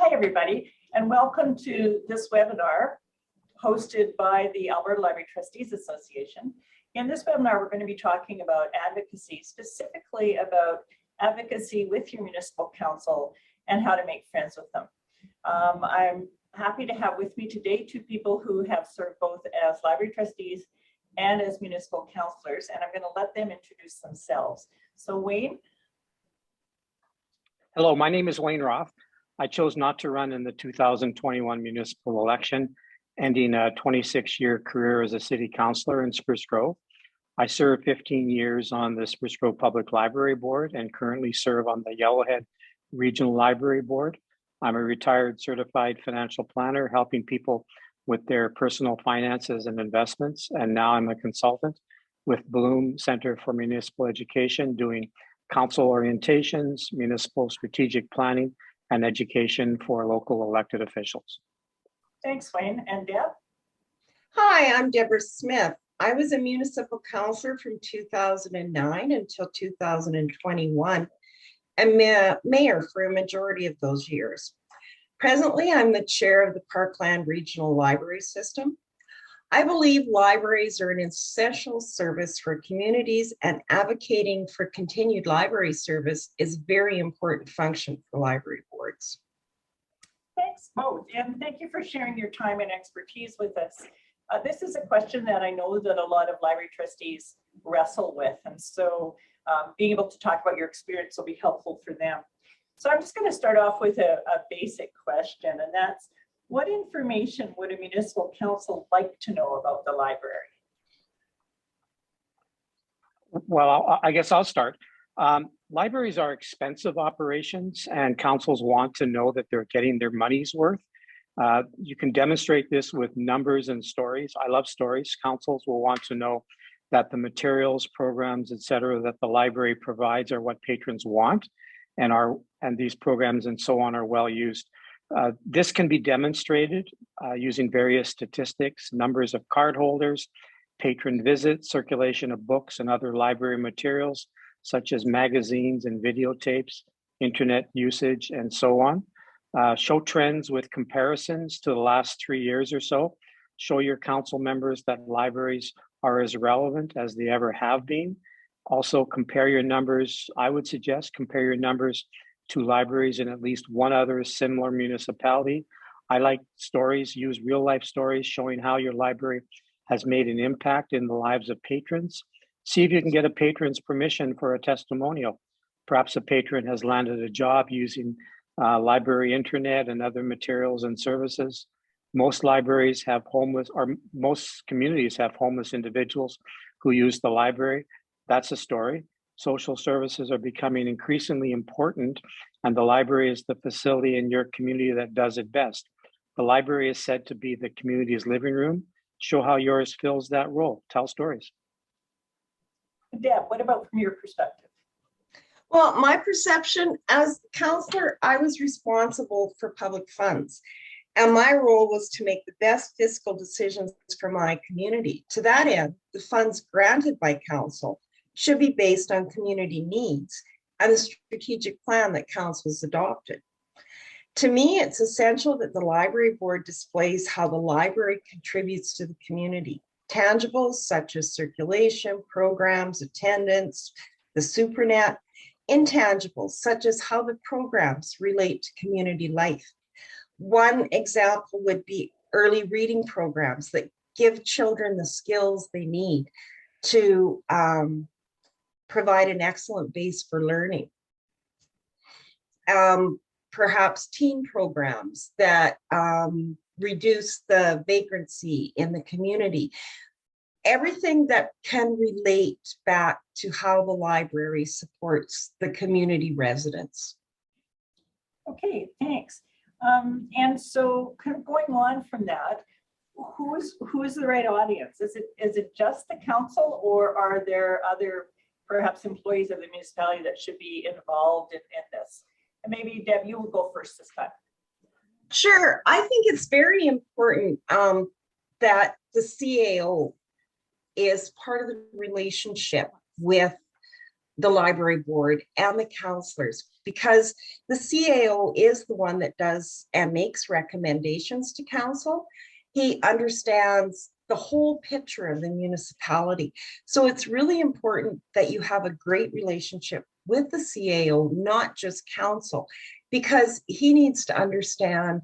Hi, everybody, and welcome to this webinar hosted by the Alberta Library Trustees Association. In this webinar, we're going to be talking about advocacy, specifically about advocacy with your municipal council and how to make friends with them. I'm happy to have with me today two people who have served both as library trustees and as municipal councillors, and I'm going to let them introduce themselves. So Wayne. Hello, my name is Wayne Rothe. I chose not to run in the 2021 municipal election, ending a 26-year career as a city councillor in Spruce Grove. I served 15 years on the Spruce Grove Public Library Board and currently serve on the Yellowhead Regional Library Board. I'm a retired certified financial planner, helping people with their personal finances and investments. And now I'm a consultant with Bloom Center for Municipal Education, doing council orientations, municipal strategic planning, and education for local elected officials. Thanks, Wayne. And Deb? Hi, I'm Deb Smith. I was a municipal councillor from 2009 until 2021 and mayor for a majority of those years. Presently, I'm the chair of the Parkland Regional Library system. I believe libraries are an essential service for communities, and advocating for continued library service is a very important function for library boards. Thanks both, and thank you for sharing your time and expertise with us. This is a question that I know that a lot of library trustees wrestle with, and so being able to talk about your experience will be helpful for them. So I'm just going to start off with a basic question, and that's, what information would a municipal council like to know about the library? Well, I guess I'll start. Libraries are expensive operations, and councils want to know that they're getting their money's worth. You can demonstrate this with numbers and stories. I love stories. Councils will want to know that the materials, programs, etc., that the library provides are what patrons want, and these programs and so on are well used. This can be demonstrated using various statistics, numbers of card holders, patron visits, circulation of books and other library materials, such as magazines and videotapes, internet usage, and so on. Show trends with comparisons to the last 3 years or so. Show your council members that libraries are as relevant as they ever have been. Also, compare your numbers. I would suggest compare your numbers to libraries in at least one other similar municipality. I like stories, use real life stories showing how your library has made an impact in the lives of patrons. See if you can get a patron's permission for a testimonial. Perhaps a patron has landed a job using library internet and other materials and services. Most libraries have most communities have homeless individuals who use the library. That's a story. Social services are becoming increasingly important, and the library is the facility in your community that does it best. The library is said to be the community's living room. Show how yours fills that role. Tell stories. Deb, what about from your perspective? Well, my perception as councillor, I was responsible for public funds, and my role was to make the best fiscal decisions for my community. To that end, the funds granted by council should be based on community needs and the strategic plan that council has adopted. To me, it's essential that the library board displays how the library contributes to the community. Tangibles such as circulation, programs, attendance, the supernet. Intangibles such as how the programs relate to community life. One example would be early reading programs that give children the skills they need to provide an excellent base for learning. Perhaps teen programs that reduce the vagrancy in the community. Everything that can relate back to how the library supports the community residents. Okay, thanks. And so kind of going on from that, who is the right audience? Is it just the council, or are there other perhaps employees of the municipality that should be involved in this? And maybe Deb, you will go first this time. Sure, I think it's very important that the CAO is part of the relationship with the library board and the councillors, because the CAO is the one that does and makes recommendations to council. He understands the whole picture of the municipality. So it's really important that you have a great relationship with the CAO, not just council, because he needs to understand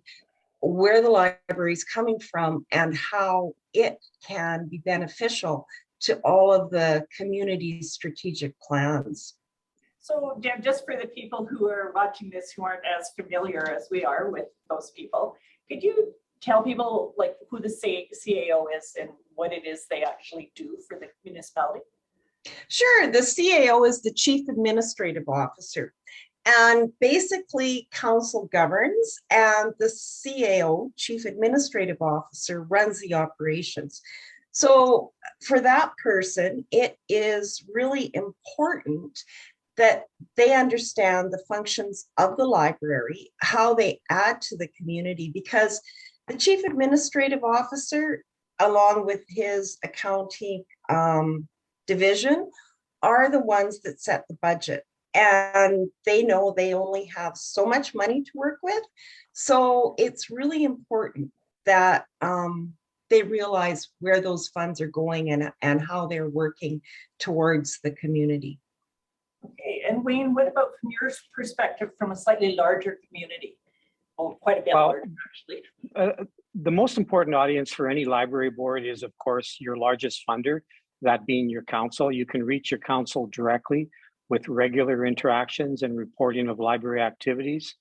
where the library is coming from and how it can be beneficial to all of the community's strategic plans. So Deb, just for the people who are watching this who aren't as familiar as we are with those people, could you tell people like who the CAO is and what it is they actually do for the municipality? Sure, the CAO is the Chief Administrative Officer. And basically, council governs, and the CAO, Chief Administrative Officer, runs the operations. So for that person, it is really important that they understand the functions of the library, how they add to the community, because the Chief Administrative Officer, along with his accounting division, are the ones that set the budget. And they know they only have so much money to work with. So it's really important that they realize where those funds are going and how they're working towards the community. Okay, and Wayne, what about from your perspective from a slightly larger community? Oh, quite a bit Well, larger, actually. The most important audience for any library board is, of course, your largest funder, that being your council. You can reach your council directly with regular interactions and reporting of library activities.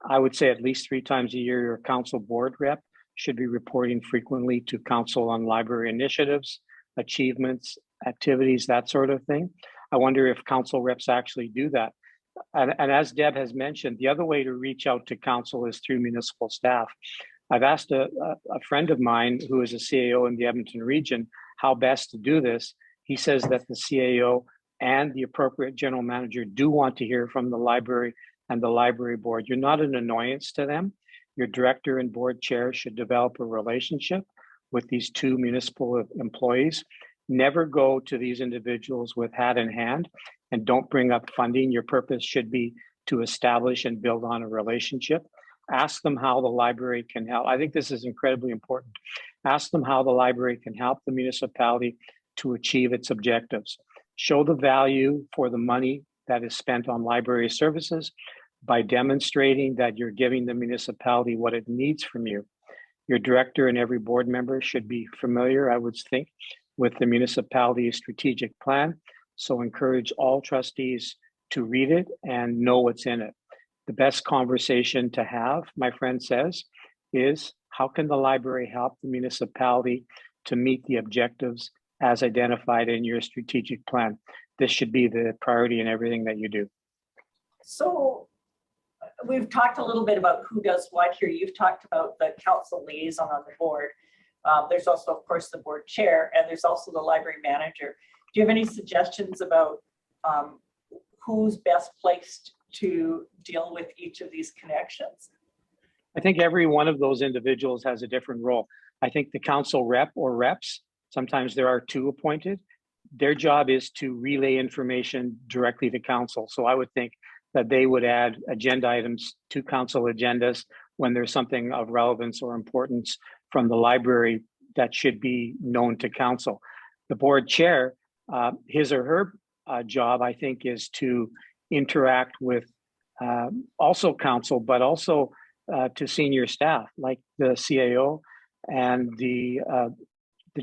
I would say at least 3 times a year, your council board rep should be reporting frequently to council on library initiatives, achievements, activities, that sort of thing. I wonder if council reps actually do that. And as Deb has mentioned, the other way to reach out to council is through municipal staff. I've asked a friend of mine who is a CAO in the Edmonton region how best to do this. He says that the CAO and the appropriate general manager do want to hear from the library and the library board. You're not an annoyance to them. Your director and board chair should develop a relationship with these 2 municipal employees. Never go to these individuals with hat in hand, and don't bring up funding. Your purpose should be to establish and build on a relationship. Ask them how the library can help. I think this is incredibly important. Ask them how the library can help the municipality to achieve its objectives. Show the value for the money that is spent on library services by demonstrating that you're giving the municipality what it needs from you. Your director and every board member should be familiar, I would think, with the municipality's strategic plan. So encourage all trustees to read it and know what's in it. The best conversation to have, my friend says, is how can the library help the municipality to meet the objectives as identified in your strategic plan? This should be the priority in everything that you do. So we've talked a little bit about who does what here. You've talked about the council liaison on the board. There's also, of course, the board chair, and there's also the library manager. Do you have any suggestions about who's best placed to deal with each of these connections? I think every one of those individuals has a different role. I think the council rep or reps, sometimes there are 2 appointed, their job is to relay information directly to council. So I would think that they would add agenda items to council agendas when there's something of relevance or importance from the library that should be known to council. The board chair, his or her job, I think, is to interact with also council, but also to senior staff like the CAO and the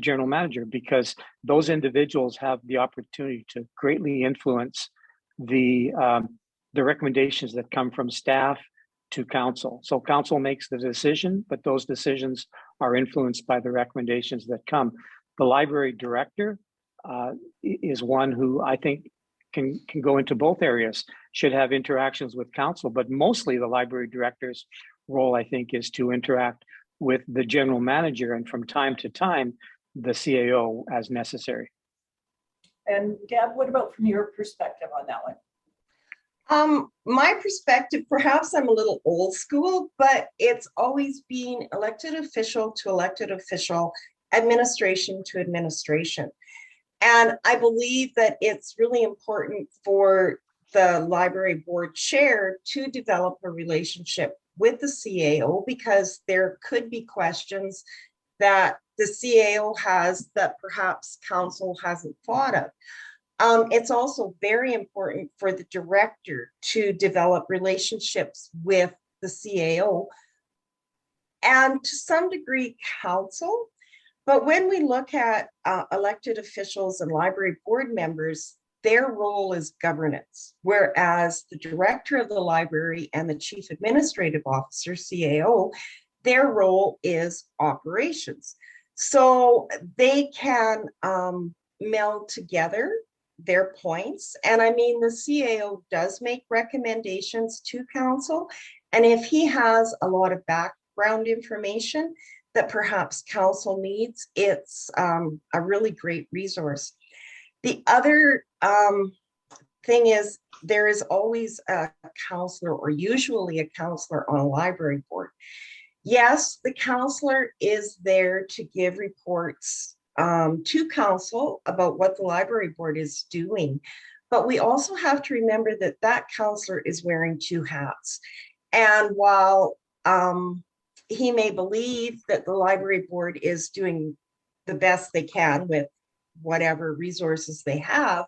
general manager, because those individuals have the opportunity to greatly influence the recommendations that come from staff to council. So council makes the decision, but those decisions are influenced by the recommendations that come. The library director is one who I think can go into both areas, should have interactions with council, but mostly the library director's role, I think, is to interact with the general manager and from time to time, the CAO as necessary. And Deb, what about from your perspective on that one? My perspective, perhaps I'm a little old school, but it's always been elected official to elected official, administration to administration. And I believe that it's really important for the library board chair to develop a relationship with the CAO, because there could be questions that the CAO has that perhaps council hasn't thought of. It's also very important for the director to develop relationships with the CAO and to some degree council. But when we look at elected officials and library board members, their role is governance, whereas the director of the library and the chief administrative officer, CAO, their role is operations. So they can meld together their points. And I mean, the CAO does make recommendations to council. And if he has a lot of background information that perhaps council needs, it's a really great resource. The other thing is, there is always a councillor, or usually a councillor, on a library board. Yes, the councillor is there to give reports to council about what the library board is doing. But we also have to remember that that councillor is wearing two hats. And while he may believe that the library board is doing the best they can with whatever resources they have,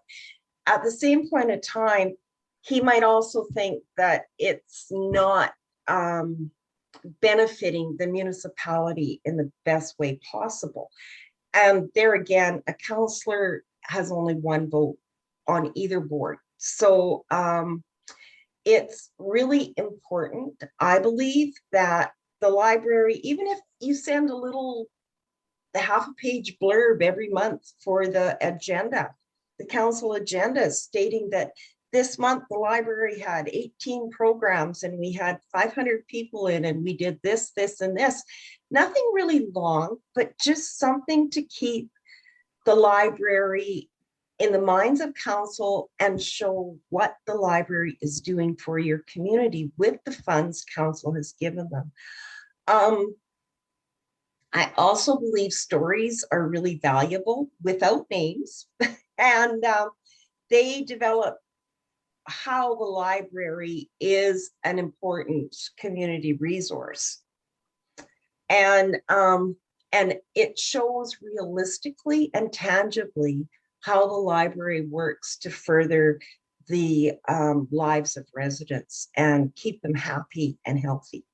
at the same point of time, he might also think that it's not benefiting the municipality in the best way possible. And there again, a councillor has only one vote on either board. So it's really important, I believe, that the library, even if you send the half a page blurb every month for the agenda, the council agenda, stating that this month the library had 18 programs and we had 500 people in and we did this, this, and this. Nothing really long, but just something to keep the library in the minds of council and show what the library is doing for your community with the funds council has given them. I also believe stories are really valuable without names, and they develop how the library is an important community resource. And it shows realistically and tangibly how the library works to further the lives of residents and keep them happy and healthy.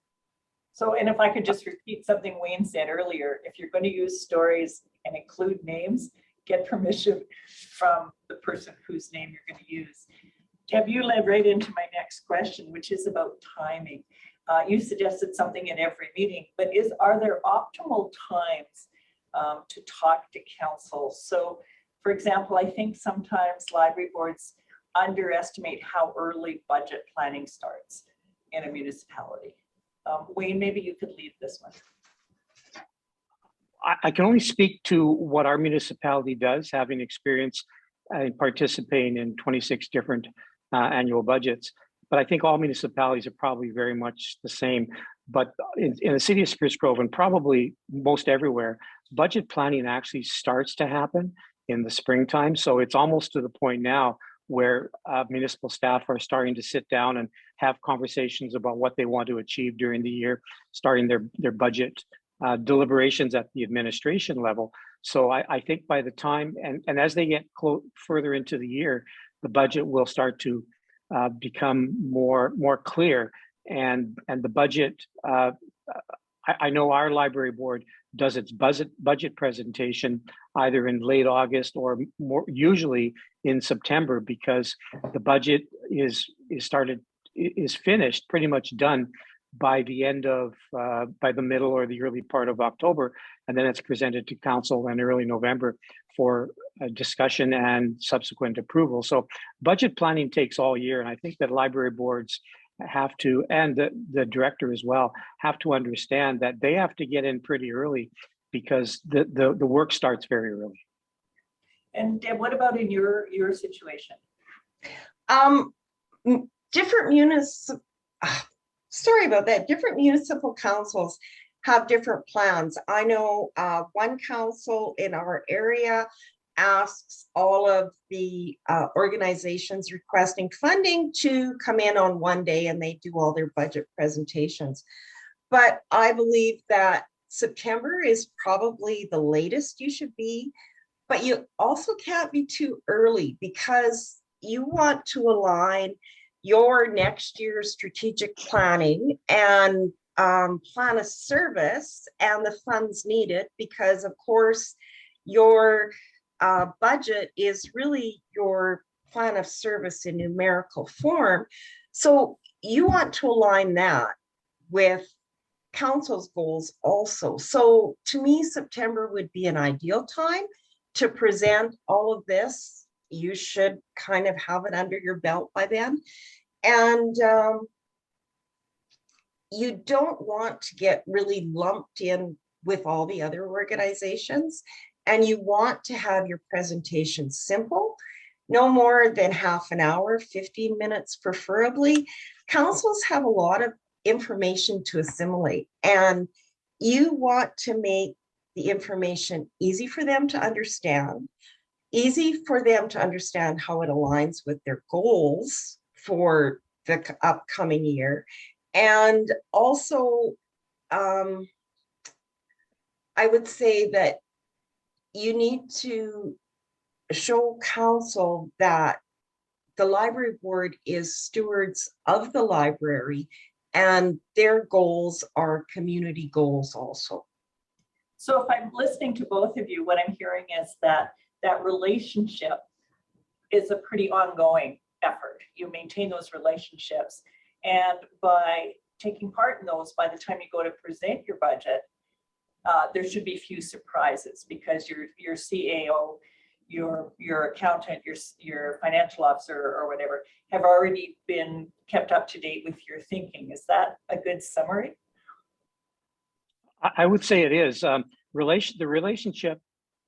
So, and if I could just repeat something Wayne said earlier, if you're going to use stories and include names, get permission from the person whose name you're going to use. Deb, you led right into my next question, which is about timing. You suggested something in every meeting, but are there optimal times to talk to council? So, for example, I think sometimes library boards underestimate how early budget planning starts in a municipality. Wayne, maybe you could lead this one. I can only speak to what our municipality does, having experience in participating in 26 different annual budgets. But I think all municipalities are probably very much the same. But in the city of Spruce Grove, and probably most everywhere, budget planning actually starts to happen in the springtime. So it's almost to the point now where municipal staff are starting to sit down and have conversations about what they want to achieve during the year, starting their budget deliberations at the administration level. So I think by the time, and as they get further into the year, the budget will start to become more clear. And the budget, I know our library board does its budget presentation either in late August or more usually in September, because the budget is finished, pretty much done by the end of by the middle or the early part of October, and then it's presented to council in early November for a discussion and subsequent approval. So budget planning takes all year, and I think that library boards have to, and the director as well, have to understand that they have to get in pretty early, because the work starts very early. And Deb, what about in your situation? Different municipal councils have different plans. I know one council in our area asks all of the organizations requesting funding to come in on one day and they do all their budget presentations. But I believe that September is probably the latest you should be, but you also can't be too early because you want to align your next year's strategic planning and plan a service and the funds needed, because of course your budget is really your plan of service in numerical form. So you want to align that with council's goals also. So to me, September would be an ideal time to present all of this. You should kind of have it under your belt by then. And you don't want to get really lumped in with all the other organizations, and you want to have your presentation simple, no more than half an hour, 15 minutes preferably. Councils have a lot of information to assimilate, and you want to make the information easy for them to understand, how it aligns with their goals for the upcoming year. And also, I would say that you need to show council that the library board is stewards of the library and their goals are community goals also. So if I'm listening to both of you, what I'm hearing is that that relationship is a pretty ongoing effort. You maintain those relationships, and by taking part in those, by the time you go to present your budget, there should be few surprises, because your CAO, your accountant, your financial officer or whatever have already been kept up to date with your thinking. Is that a good summary? I would say it is. The relationship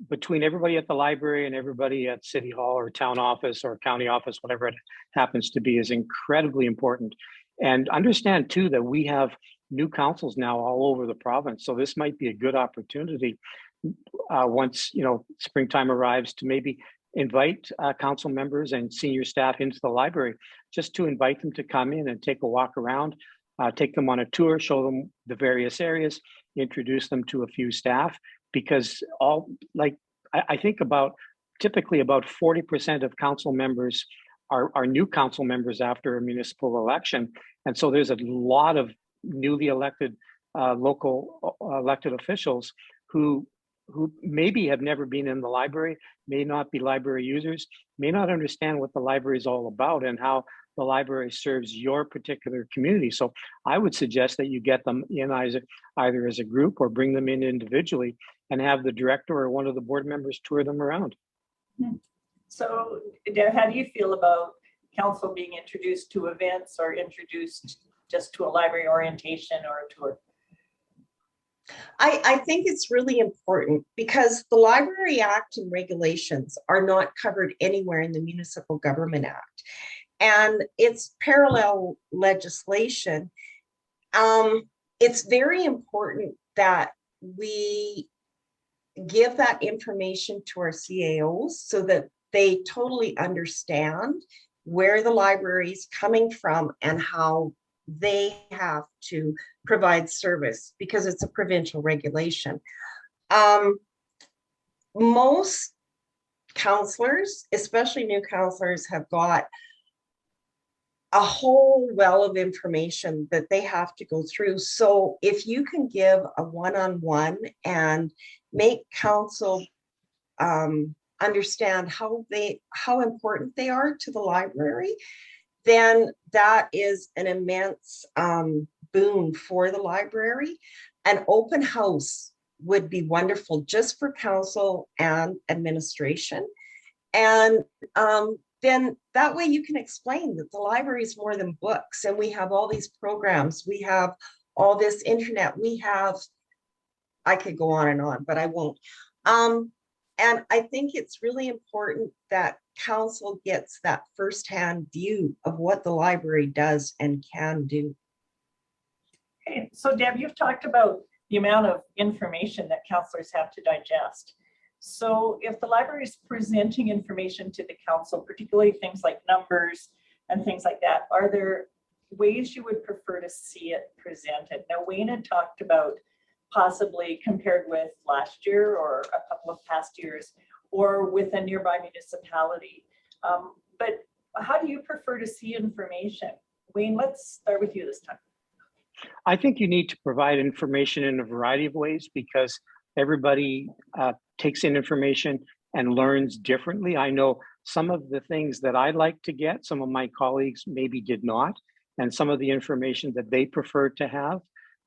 between everybody at the library and everybody at City Hall or town office or county office, whatever it happens to be, is incredibly important. And understand too that we have new councils now all over the province. So this might be a good opportunity once springtime arrives to maybe invite council members and senior staff into the library, just to invite them to come in and take a walk around, take them on a tour, show them the various areas, introduce them to a few staff, because I think typically about 40% of council members are new council members after a municipal election. And so there's a lot of newly elected local elected officials who maybe have never been in the library, may not be library users, may not understand what the library is all about and how the library serves your particular community. So I would suggest that you get them in either as a group or bring them in individually and have the director or one of the board members tour them around. So Deb, how do you feel about council being introduced to events or introduced just to a library orientation or a tour? I think it's really important because the Library Act and regulations are not covered anywhere in the Municipal Government Act. And it's parallel legislation. It's very important that we give that information to our CAOs so that they totally understand where the library is coming from and how they have to provide service, because it's a provincial regulation. Most councillors, especially new councillors, have got a whole well of information that they have to go through. So if you can give a one-on-one and make council understand how important they are to the library, then that is an immense boon for the library. An open house would be wonderful just for council and administration. And then that way you can explain that the library is more than books, and we have all these programs, we have all this internet, I could go on, but I won't. And I think it's really important that council gets that firsthand view of what the library does and can do. Okay, so Deb, you've talked about the amount of information that councillors have to digest. So if the library is presenting information to the council, particularly things like numbers and things like that, are there ways you would prefer to see it presented? Now, Wayne had talked about possibly compared with last year or a couple of past years, or with a nearby municipality. But how do you prefer to see information? Wayne, let's start with you this time. I think you need to provide information in a variety of ways because everybody takes in information and learns differently. I know some of the things that I like to get, some of my colleagues maybe did not, and some of the information that they preferred to have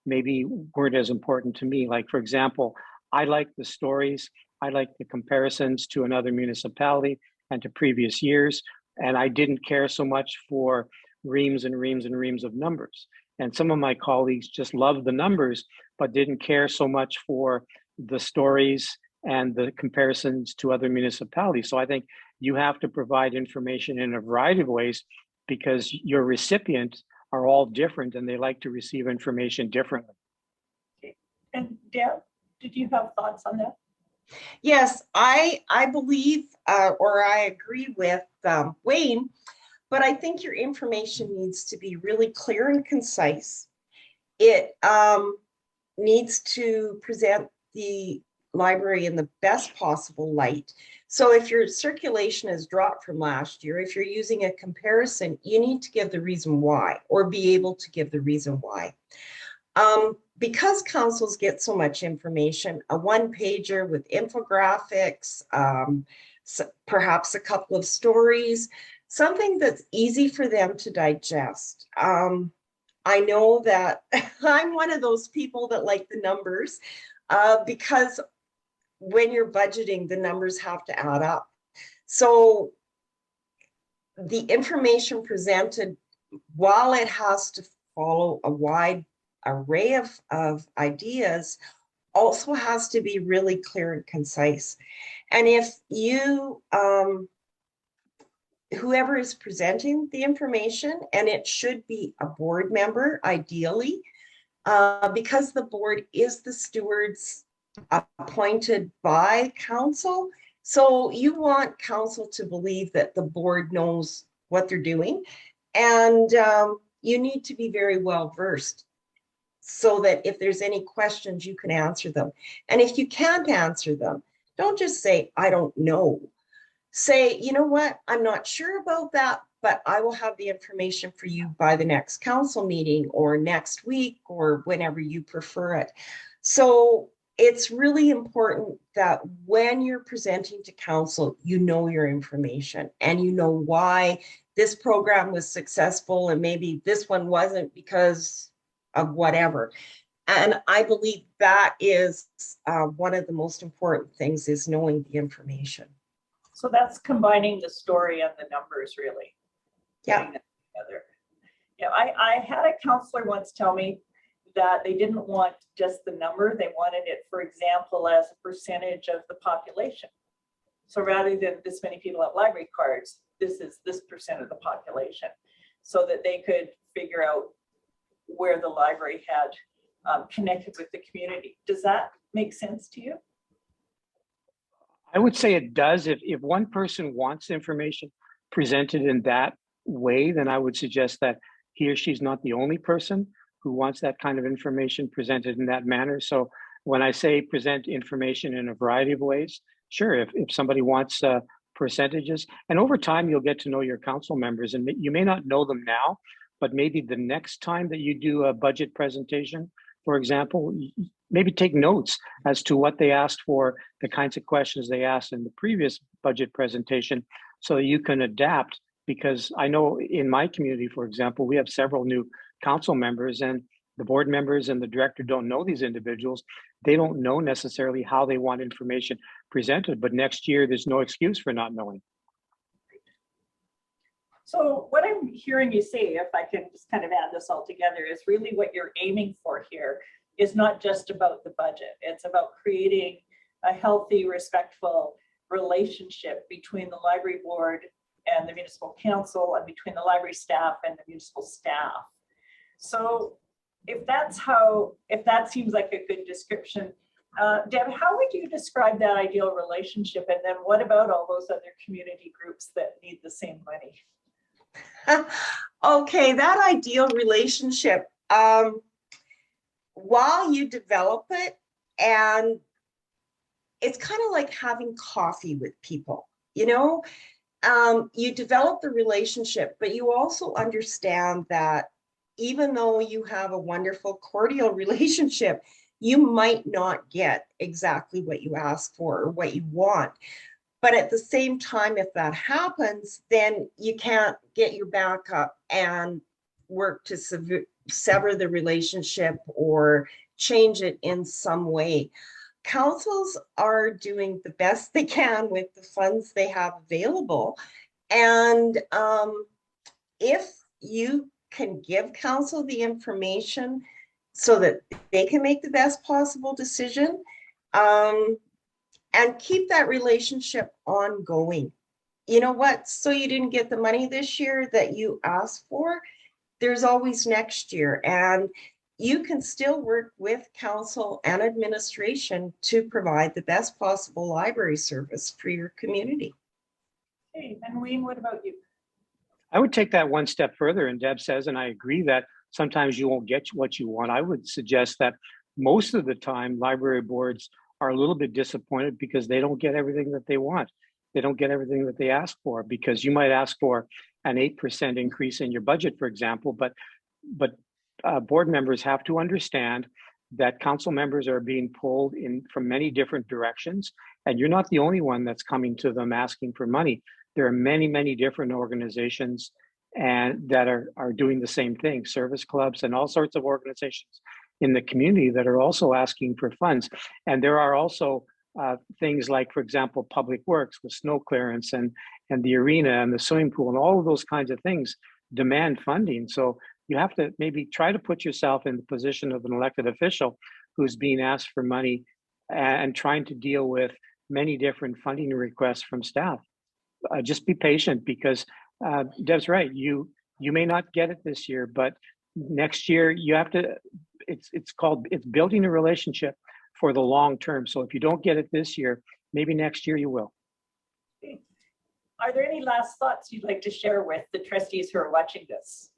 maybe weren't as important to me. Like, for example, I like the stories, I like the comparisons to another municipality and to previous years, and I didn't care so much for reams and reams and reams of numbers. And some of my colleagues just loved the numbers, but didn't care so much for the stories and the comparisons to other municipalities. So I think you have to provide information in a variety of ways because your recipients are all different and they like to receive information differently. Okay. And Deb, did you have thoughts on that? Yes, I believe or I agree with Wayne, but I think your information needs to be really clear and concise. It needs to present the library in the best possible light. So if your circulation has dropped from last year, if you're using a comparison, you need to give the reason why or be able to give the reason why. Because councils get so much information, a one-pager with infographics, perhaps a couple of stories, something that's easy for them to digest. I know that I'm one of those people that like the numbers because when you're budgeting, the numbers have to add up. So the information presented, while it has to follow a wide array of ideas, also has to be really clear and concise. And if you, whoever is presenting the information, and it should be a board member, ideally, because the board is the stewards appointed by council. So you want council to believe that the board knows what they're doing, and you need to be very well versed so that if there's any questions, you can answer them. And if you can't answer them, don't just say, I don't know. Say, you know what, I'm not sure about that, but I will have the information for you by the next council meeting or next week or whenever you prefer it. So it's really important that when you're presenting to council, you know your information and you know why this program was successful and maybe this one wasn't because of whatever. And I believe that is one of the most important things, is knowing the information. So that's combining the story and the numbers, really. Yeah. Together. Yeah, I had a counselor once tell me that they didn't want just the number, they wanted it, for example, as a percentage of the population. So rather than this many people have library cards, this is this percent of the population, so that they could figure out where the library had connected with the community. Does that make sense to you? I would say it does. If one person wants information presented in that way, then I would suggest that he or she's not the only person who wants that kind of information presented in that manner. So when I say present information in a variety of ways, sure, if somebody wants percentages, and over time you'll get to know your council members, and you may not know them now, but maybe the next time that you do a budget presentation, for example, maybe take notes as to what they asked for, the kinds of questions they asked in the previous budget presentation, so that you can adapt. Because I know in my community, for example, we have several new council members, and the board members and the director don't know these individuals. They don't know necessarily how they want information presented, but next year there's no excuse for not knowing. So what I'm hearing you say, if I can just kind of add this all together, is really what you're aiming for here is not just about the budget. It's about creating a healthy, respectful relationship between the library board and the municipal council, and between the library staff and the municipal staff. So if that seems like a good description, Deb, how would you describe that ideal relationship? And then what about all those other community groups that need the same money? Okay, that ideal relationship, while you develop it, and it's kind of like having coffee with people, you know, you develop the relationship, but you also understand that even though you have a wonderful cordial relationship, you might not get exactly what you ask for or what you want. But at the same time, if that happens, then you can't get your back up and work to sever the relationship or change it in some way. Councils are doing the best they can with the funds they have available. And if you can give council the information so that they can make the best possible decision, and keep that relationship ongoing. You know what? So you didn't get the money this year that you asked for, there's always next year. And you can still work with council and administration to provide the best possible library service for your community. Okay, and Wayne, what about you? I would take that one step further, and Deb says, and I agree that sometimes you won't get what you want. I would suggest that most of the time library boards are a little bit disappointed because they don't get everything that they want. They don't get everything that they ask for, because you might ask for an 8% increase in your budget, for example, but board members have to understand that council members are being pulled in from many different directions, and you're not the only one that's coming to them asking for money. There are many, many different organizations and that are doing the same thing, service clubs and all sorts of organizations in the community that are also asking for funds. And there are also things like, for example, public works with snow clearance and the arena and the swimming pool and all of those kinds of things demand funding. So you have to maybe try to put yourself in the position of an elected official who's being asked for money and trying to deal with many different funding requests from staff. Just be patient, because Deb's right. You may not get it this year, but next year you have to. It's building a relationship for the long term. So if you don't get it this year, maybe next year you will. Are there any last thoughts you'd like to share with the trustees who are watching this?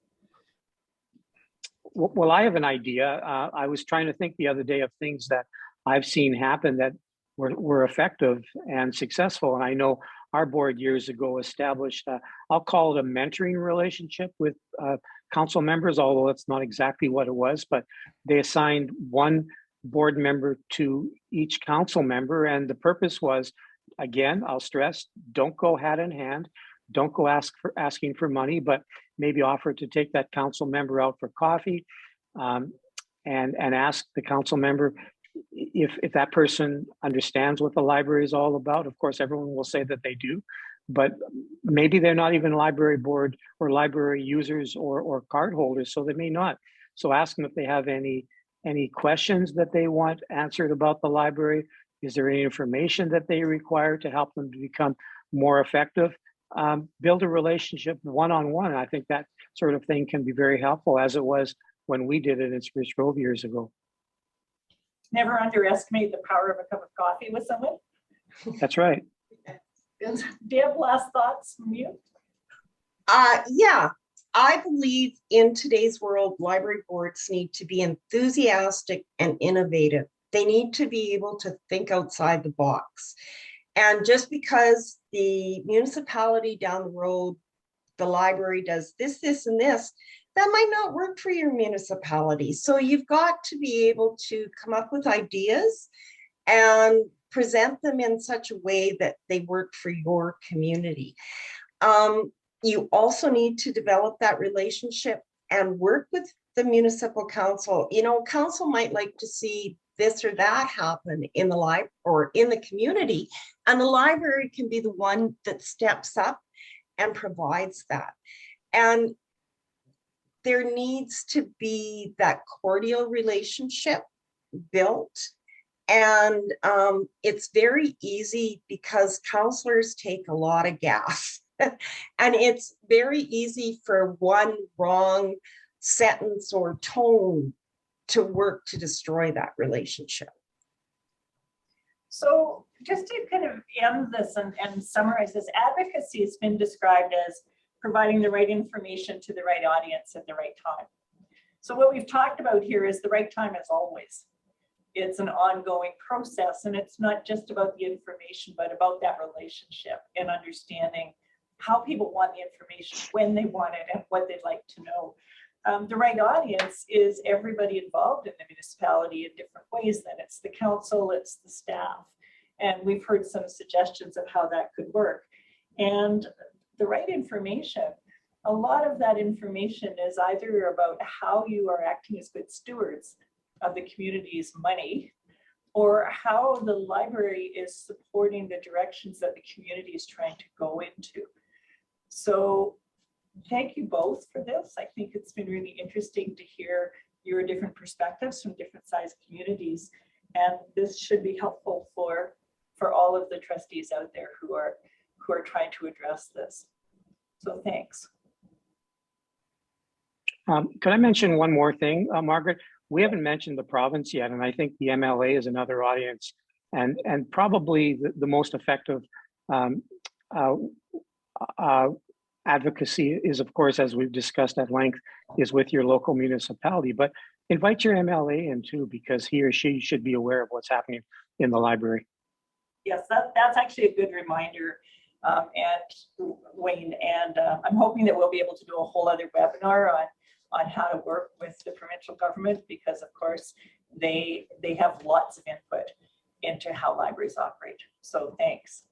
Well, I have an idea. I was trying to think the other day of things that I've seen happen that were effective and successful. And I know our board years ago established, I'll call it a mentoring relationship with council members, although that's not exactly what it was, but they assigned one board member to each council member. And the purpose was, again, I'll stress, don't go hat in hand, don't go asking for money, but maybe offer to take that council member out for coffee, and ask the council member if that person understands what the library is all about. Of course, everyone will say that they do, but maybe they're not even library board or library users or card holders, so they may not. So ask them if they have any questions that they want answered about the library. Is there any information that they require to help them to become more effective? Build a relationship one-on-one. I think that sort of thing can be very helpful, as it was when we did it in Spruce Grove years ago. Never underestimate the power of a cup of coffee with someone. That's right. Deb, last thoughts from you? Yeah, I believe in today's world, library boards need to be enthusiastic and innovative. They need to be able to think outside the box. And just because the municipality down the road, the library does this, this, and this, that might not work for your municipality. So you've got to be able to come up with ideas and present them in such a way that they work for your community. You also need to develop that relationship and work with the municipal council. You know, council might like to see this or that happen in the library or in the community, and the library can be the one that steps up and provides that. And there needs to be that cordial relationship built. And it's very easy because councillors take a lot of gas. And it's very easy for one wrong sentence or tone to work to destroy that relationship. So just to kind of end this and summarize this, advocacy has been described as providing the right information to the right audience at the right time. So what we've talked about here is the right time as always. It's an ongoing process, and it's not just about the information, but about that relationship and understanding how people want the information, when they want it, and what they'd like to know. The right audience is everybody involved in the municipality in different ways. Then it's the council, it's the staff. And we've heard some suggestions of how that could work. And the right information, a lot of that information is either about how you are acting as good stewards of the community's money, or how the library is supporting the directions that the community is trying to go into. So thank you both for this. I think it's been really interesting to hear your different perspectives from different sized communities. And this should be helpful for all of the trustees out there who are trying to address this. So thanks. Could I mention one more thing, Margaret? We haven't mentioned the province yet, and I think the MLA is another audience, and probably the most effective advocacy is, of course, as we've discussed at length, is with your local municipality. But invite your MLA in too, because he or she should be aware of what's happening in the library. Yes, that's actually a good reminder, and Wayne, and I'm hoping that we'll be able to do a whole other webinar on how to work with the provincial government, because of course they have lots of input into how libraries operate. So thanks.